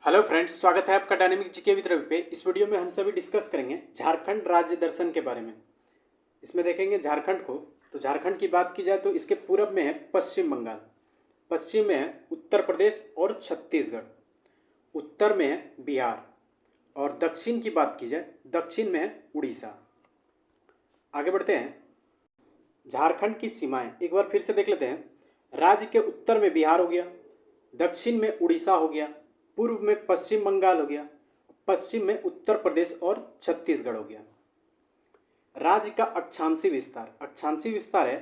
Hello friends, स्वागत है आपका डायनेमिक जीके विद रवि पे। इस वीडियो में हम सभी डिस्कस करेंगे झारखंड राज्य दर्शन के बारे में। इसमें देखेंगे झारखंड को। तो झारखंड की बात की जाए तो इसके पूरब में है पश्चिम बंगाल, पश्चिम में है उत्तर प्रदेश और छत्तीसगढ़, उत्तर में है बिहार और दक्षिण की बात की जाए दक्षिण में है उड़ीसा। आगे बढ़ते हैं। झारखंड की सीमाएं एक बार फिर से देख लेते हैं। राज्य के उत्तर में बिहार हो गया, दक्षिण में उड़ीसा हो गया, पूर्व में पश्चिम बंगाल हो गया, पश्चिम में उत्तर प्रदेश और छत्तीसगढ़ हो गया। राज्य का अक्षांशीय विस्तार है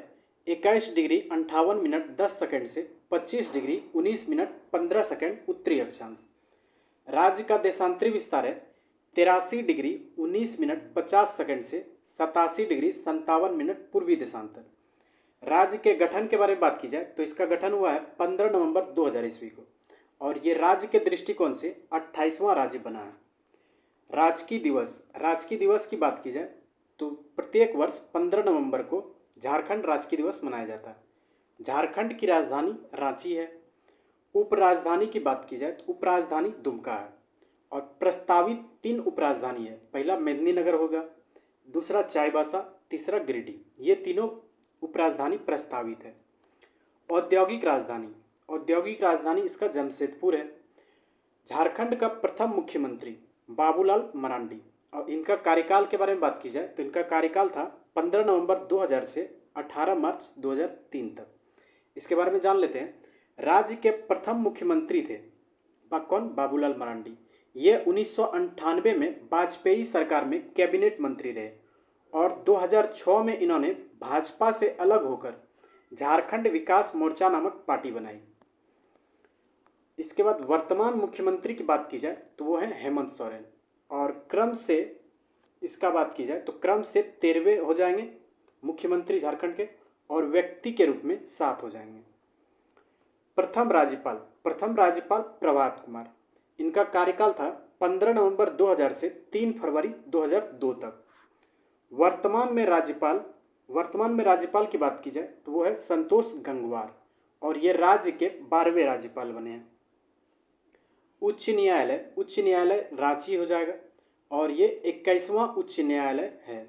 21 डिग्री 58 मिनट 10 सेकंड से 25 डिग्री 19 मिनट 15 सेकंड उत्तरी अक्षांश। राज्य का देशांतरी विस्तार है 83 डिग्री 19 मिनट 50 सेकंड से 87 डिग्री 57 मिनट पूर्वी देशांतर। राज्य के गठन के बारे में बात की जाए तो इसका गठन हुआ है 15 नवंबर 2000 ईस्वी को और ये राज्य के दृष्टिकोण से 28वां राज्य बना है। राजकीय दिवस की बात की जाए तो प्रत्येक वर्ष 15 नवंबर को झारखंड राजकीय दिवस मनाया जाता है। झारखंड की राजधानी रांची है। उपराजधानी की बात की जाए तो उपराजधानी दुमका है और प्रस्तावित 3 उपराजधानी है। पहला मेदिनीनगर होगा, दूसरा चाईबासा, तीसरा गिरिडीह। ये तीनों उपराजधानी प्रस्तावित है। औद्योगिक राजधानी इसका जमशेदपुर है। झारखंड का प्रथम मुख्यमंत्री बाबूलाल मरांडी और इनका कार्यकाल के बारे में बात की जाए तो इनका कार्यकाल था 15 नवंबर 2000 से 18 मार्च 2003 तक। इसके बारे में जान लेते हैं। राज्य के प्रथम मुख्यमंत्री थे कौन? बाबूलाल मरांडी। ये 1998 में वाजपेयी सरकार में कैबिनेट मंत्री रहे और 2006 में इन्होंने भाजपा से अलग होकर झारखंड विकास मोर्चा नामक पार्टी बनाई। इसके बाद वर्तमान मुख्यमंत्री की बात की जाए तो वो है हेमंत सोरेन और क्रम से इसका बात की जाए तो क्रम से 13वें हो जाएंगे मुख्यमंत्री झारखंड के और व्यक्ति के रूप में 7 हो जाएंगे। प्रथम राज्यपाल प्रभात कुमार। इनका कार्यकाल था 15 नवंबर 2000 से 3 फरवरी 2002 तक। वर्तमान में राज्यपाल की बात की जाए तो वो है संतोष गंगवार और ये राज्य के 12वें राज्यपाल बने हैं। उच्च न्यायालय रांची हो जाएगा और ये 21वां उच्च न्यायालय है।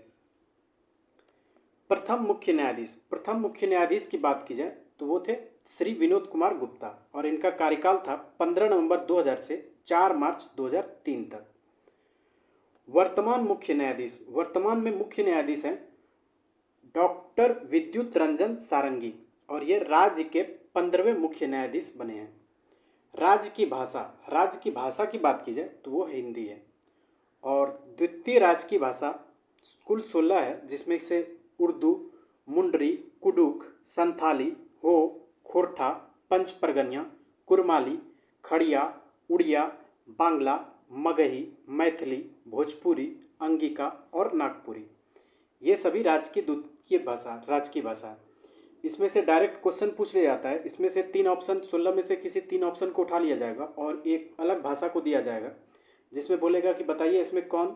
प्रथम मुख्य न्यायाधीश की बात की जाए तो वो थे श्री विनोद कुमार गुप्ता और इनका कार्यकाल था 15 नवंबर 2000 से 4 मार्च 2003 तक। वर्तमान में मुख्य न्यायाधीश हैं डॉक्टर विद्युत रंजन सारंगी और ये राज्य के 15वें मुख्य न्यायाधीश बने हैं। राज्य की भाषा की बात की जाए तो वो हिंदी है और द्वितीय राज्य की भाषा कुल 16 है, जिसमें से उर्दू, मुंडरी, कुडुख, संथाली, हो, खोरठा, पंच परगनिया, कुरमाली, खड़िया, उड़िया, बांग्ला, मगही, मैथिली, भोजपुरी, अंगिका और नागपुरी। ये सभी राजकीय भाषा है। इसमें से डायरेक्ट क्वेश्चन पूछ लिया जाता है। इसमें से 3 ऑप्शन 16 में से किसी 3 ऑप्शन को उठा लिया जाएगा और एक अलग भाषा को दिया जाएगा जिसमें बोलेगा कि बताइए इसमें कौन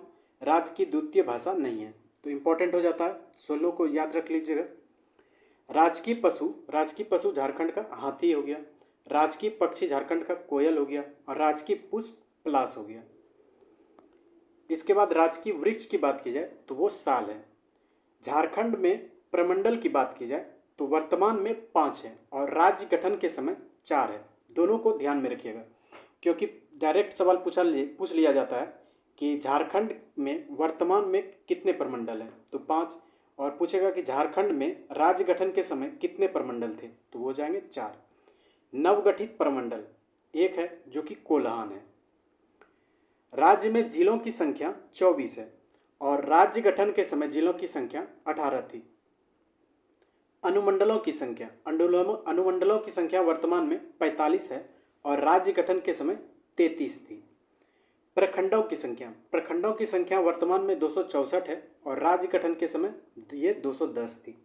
राज्य की द्वितीय भाषा नहीं है। तो इम्पोर्टेंट हो जाता है, 16 को याद रख लीजिएगा। राजकीय पशु झारखंड का हाथी हो गया, राजकीय पक्षी झारखंड का कोयल हो गया और राजकीय पुष्प पलाश हो गया। इसके बाद राजकीय वृक्ष की बात की जाए तो वो साल है। झारखंड में प्रमंडल की बात की जाए तो वर्तमान में 5 है और राज्य गठन के समय 4 है। दोनों को ध्यान में रखिएगा क्योंकि डायरेक्ट सवाल पूछ लिया जाता है कि झारखंड में वर्तमान में कितने प्रमंडल हैं तो 5, और पूछेगा कि झारखंड में राज्य गठन के समय कितने प्रमंडल थे तो वो हो जाएंगे 4। नवगठित प्रमंडल 1 है जो कि कोल्हान है। राज्य में जिलों की संख्या 24 है और राज्य गठन के समय जिलों की संख्या 18 थी। अनुमंडलों की संख्या वर्तमान में 45 है और राज्य गठन के समय 33 थी। प्रखंडों की संख्या वर्तमान में 264 है और राज्य गठन के समय ये 210 थी।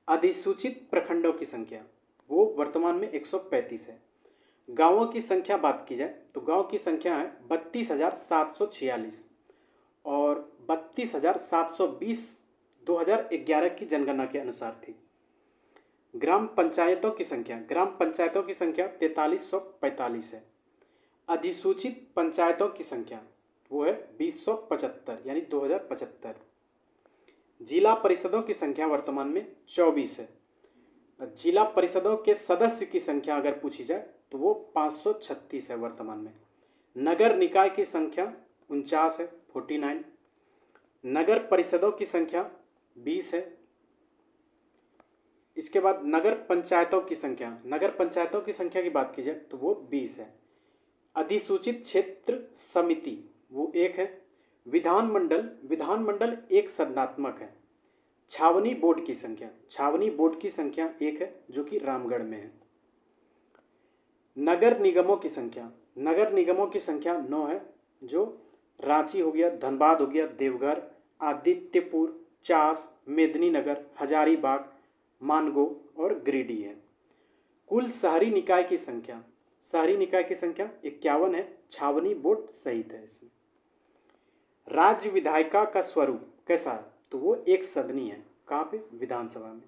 अधिसूचित प्रखंडों की संख्या वो वर्तमान में 135 है। गांवों की संख्या बात की जाए तो गांव की संख्या है 32,746 और 32,720 2011 की जनगणना के अनुसार थी। ग्राम पंचायतों की संख्या 4345 है। अधिसूचित पंचायतों की संख्या वो है 2075 यानी 2075। जिला परिषदों की संख्या वर्तमान में 24 है। जिला परिषदों के सदस्य की संख्या अगर पूछी जाए तो वो 536 है वर्तमान में। नगर निकाय की संख्या 49 है, 49। नगर परिषदों की संख्या 20 है। इसके बाद नगर पंचायतों की संख्या की बात की जाए तो वो 20 है। अधिसूचित क्षेत्र समिति वो 1 है। विधानमंडल एक सदनात्मक है। छावनी बोर्ड की संख्या 1 है जो कि रामगढ़ में है। नगर निगमों की संख्या 9 है, जो रांची हो गया, धनबाद हो गया, देवघर, आदित्यपुर, चास, मेदिनीनगर, हजारीबाग, मानगो और गिरिडीह है। कुल शहरी निकाय की संख्या 51 है, छावनी बोर्ड सहित है इसमें। राज्य विधायिका का स्वरूप कैसा है तो वो एक सदनी है। कहाँ पे? विधानसभा में।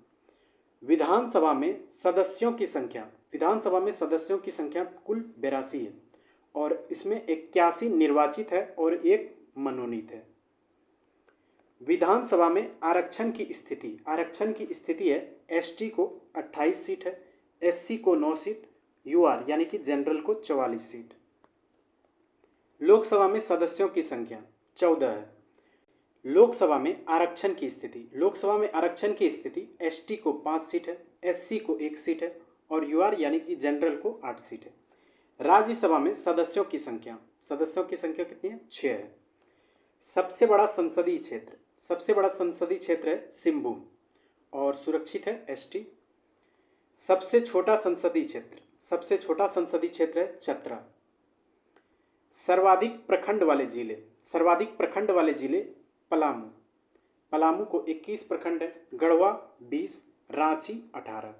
विधानसभा में सदस्यों की संख्या कुल 82 है और इसमें 81 निर्वाचित है और एक मनोनीत है। विधानसभा में आरक्षण की स्थिति है, एसटी को 28 सीट है, एससी को 9 सीट, यूआर यानी कि जनरल को 44 सीट। लोकसभा में सदस्यों की संख्या 14 है। लोकसभा में आरक्षण की स्थिति एसटी को 5 सीट है, एससी को 1 सीट है और यूआर यानी कि जनरल को 8 सीट है। राज्यसभा में सदस्यों की संख्या कितनी है? 6 है। सबसे बड़ा संसदीय क्षेत्र है सिंहभूम और सुरक्षित है एसटी। सबसे छोटा संसदीय क्षेत्र है चतरा। सर्वाधिक प्रखंड वाले जिले पलामू को 21 प्रखंड है, गढ़वा 20, रांची 18।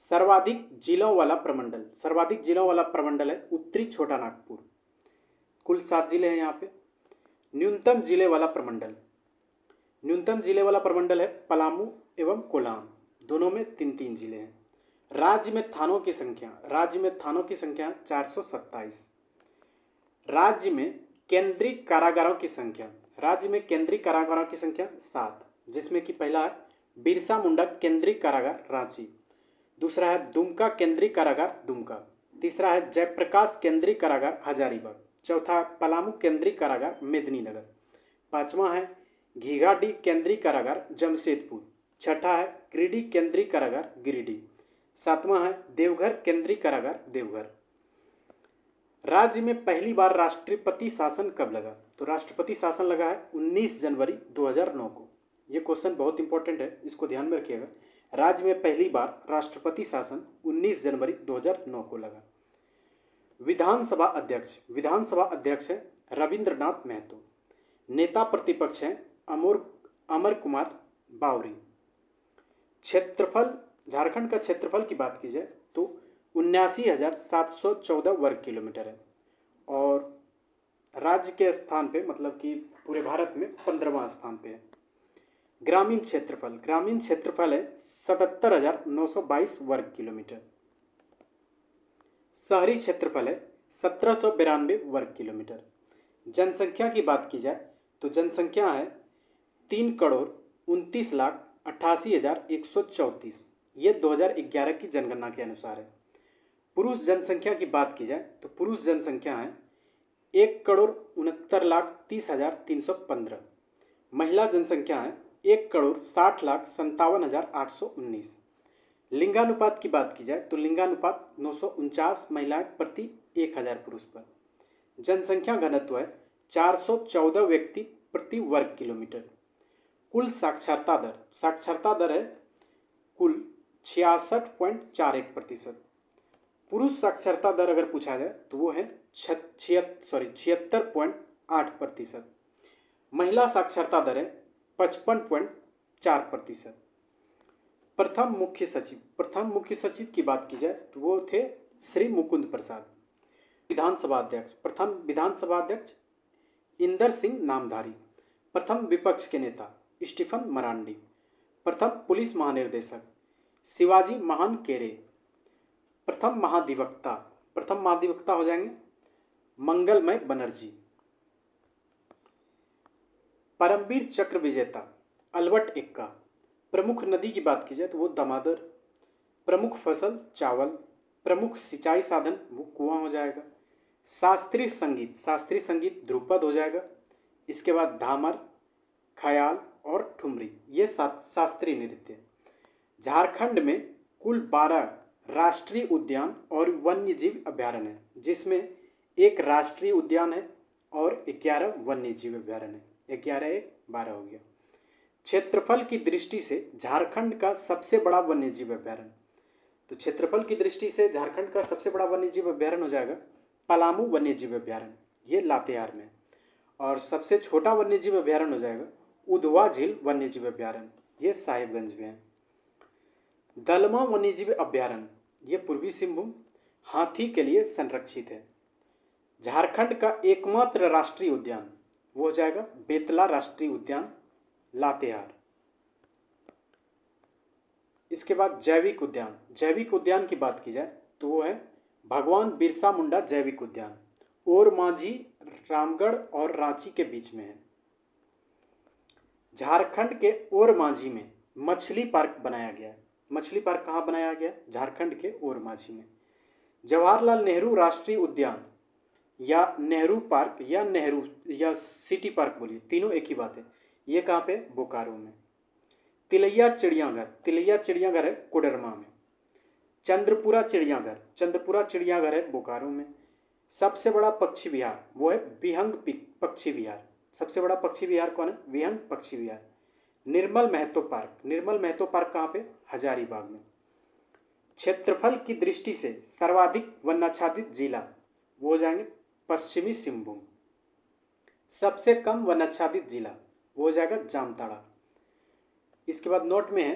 सर्वाधिक जिलों वाला प्रमंडल है उत्तरी छोटा नागपुर, कुल 7 जिले हैं यहाँ पे। न्यूनतम जिले वाला प्रमंडल है पलामू एवं कोल्हान, दोनों में 3-3 जिले हैं। राज्य में थानों की संख्या 427। राज्य में केंद्रीय कारागारों की संख्या 7, जिसमें कि पहला है बिरसा मुंडा केंद्रीय कारागार रांची, दूसरा है दुमका केंद्रीय कारागार दुमका, तीसरा है जयप्रकाश केंद्रीय कारागार हजारीबाग, चौथा है पलामू केंद्रीय कारागार मेदिनीनगर, पांचवा है घीघाडी केंद्रीय कारागार जमशेदपुर, छठा है गिरिडीह केंद्रीय कारागार गिरिडीह, सातवां है देवघर केंद्रीय कारागार देवघर। राज्य में पहली बार राष्ट्रपति शासन कब लगा तो राष्ट्रपति शासन लगा है 19 जनवरी 2009 को। ये क्वेश्चन बहुत इंपॉर्टेंट है, इसको ध्यान में रखिएगा। राज्य में पहली बार राष्ट्रपति शासन 19 जनवरी 2009 को लगा। विधानसभा अध्यक्ष है रविंद्रनाथ महतो। नेता प्रतिपक्ष हैं अमर कुमार बावरी। क्षेत्रफल, झारखंड का क्षेत्रफल की बात की जाए तो 79,714 वर्ग किलोमीटर है और राज्य के स्थान पे मतलब कि पूरे भारत में 15वां स्थान पे है। ग्रामीण क्षेत्रफल है 77,922 वर्ग किलोमीटर। शहरी क्षेत्रफल है 1792 वर्ग किलोमीटर। जनसंख्या की बात की जाए तो जनसंख्या है 3,29,88,134। ये 2011 की जनगणना के अनुसार है। पुरुष जनसंख्या की बात की जाए तो पुरुष जनसंख्या है 1,69,30,315। महिला जनसंख्या है 1,60,57,819। लिंगानुपात की बात की जाए तो लिंगानुपात 949 महिलाएं प्रति 1000 पुरुष पर। जनसंख्या घनत्व है 414 व्यक्ति प्रति वर्ग किलोमीटर। कुल साक्षरता दर है कुल 66.41%। पुरुष साक्षरता दर अगर पूछा जाए तो वो है 76.8%। महिला साक्षरता दर है 55.4%। प्रथम मुख्य सचिव की बात की जाए तो वो थे श्री मुकुंद प्रसाद। प्रथम विधानसभा अध्यक्ष इंदर सिंह नामधारी। प्रथम विपक्ष के नेता स्टीफन मरांडी। प्रथम पुलिस महानिर्देशक शिवाजी महान केरे। प्रथम महाधिवक्ता हो जाएंगे मंगलमय बनर्जी। परमवीर चक्र विजेता अलबर्ट एक्का। प्रमुख नदी की बात की जाए तो वो दामोदर। प्रमुख फसल चावल। प्रमुख सिंचाई साधन वो कुआं हो जाएगा। शास्त्रीय संगीत ध्रुपद हो जाएगा। इसके बाद धामर, ख्याल और ठुमरी, ये शास्त्रीय नृत्य। झारखंड में कुल 12 राष्ट्रीय उद्यान और वन्य जीव अभ्यारण्य है, जिसमें एक राष्ट्रीय उद्यान है और 11 वन्य जीव अभ्यारण्य है। 11 एक 12 हो गया। क्षेत्रफल की दृष्टि से झारखंड का सबसे बड़ा वन्य जीव अभ्यारण्य, तो क्षेत्रफल की दृष्टि से झारखंड का सबसे बड़ा वन्य जीव अभ्यारण्य हो जाएगा पलामू वन्य जीव अभ्यारण्य, ये लातेहार में। और सबसे छोटा वन्य जीव अभ्यारण्य हो जाएगा उधवा झील वन्य जीव अभ्यारण्य, ये साहिबगंज में है। दलमा वन्यजीव अभ्यारण्य, ये पूर्वी सिंहभूम, हाथी के लिए संरक्षित है। झारखंड का एकमात्र राष्ट्रीय उद्यान वो हो जाएगा बेतला राष्ट्रीय उद्यान, लातेहार। इसके बाद जैविक उद्यान। जैविक उद्यान की बात की जाए तो वो है भगवान बिरसा मुंडा जैविक उद्यान, ओरमांझी रामगढ़ और रांची के बीच में है। झारखंड के ओरमांझी में मछली पार्क बनाया गया है। मछली पार्क कहाँ बनाया गया? झारखंड के ओरमांझी में। जवाहरलाल नेहरू राष्ट्रीय उद्यान या नेहरू पार्क या नेहरू या सिटी पार्क बोलिए, तीनों एक ही बात है, ये कहाँ पे? बोकारो में। तिलैया चिड़ियाघर है कोडरमा में। चंद्रपुरा चिड़ियाघर है बोकारो में। सबसे बड़ा पक्षी विहार वो है विहंग पक्षी विहार। सबसे बड़ा पक्षी विहार कौन है? विहंग पक्षी विहार। निर्मल महतो पार्क कहाँ पे? हजारीबाग में। क्षेत्रफल की दृष्टि से सर्वाधिक वनाच्छादित जिला वो हो जाएंगे पश्चिमी सिंहभूम। सबसे कम वनाच्छादित जिला वो हो जाएगा जामताड़ा। इसके बाद नोट में है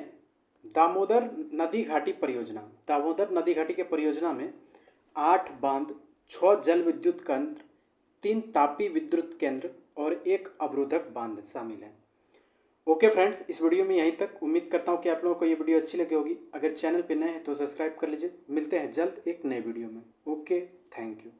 दामोदर नदी घाटी परियोजना। दामोदर नदी घाटी के परियोजना में 8 बांध, 6 जल विद्युत केंद्र, 3 तापी विद्युत केंद्र और 1 अवरोधक बांध शामिल है। ओके फ्रेंड्स, इस वीडियो में यहीं तक। उम्मीद करता हूँ कि आप लोगों को ये वीडियो अच्छी लगी होगी। अगर चैनल पे नए हैं तो सब्सक्राइब कर लीजिए। मिलते हैं जल्द एक नए वीडियो में। Okay, thank you.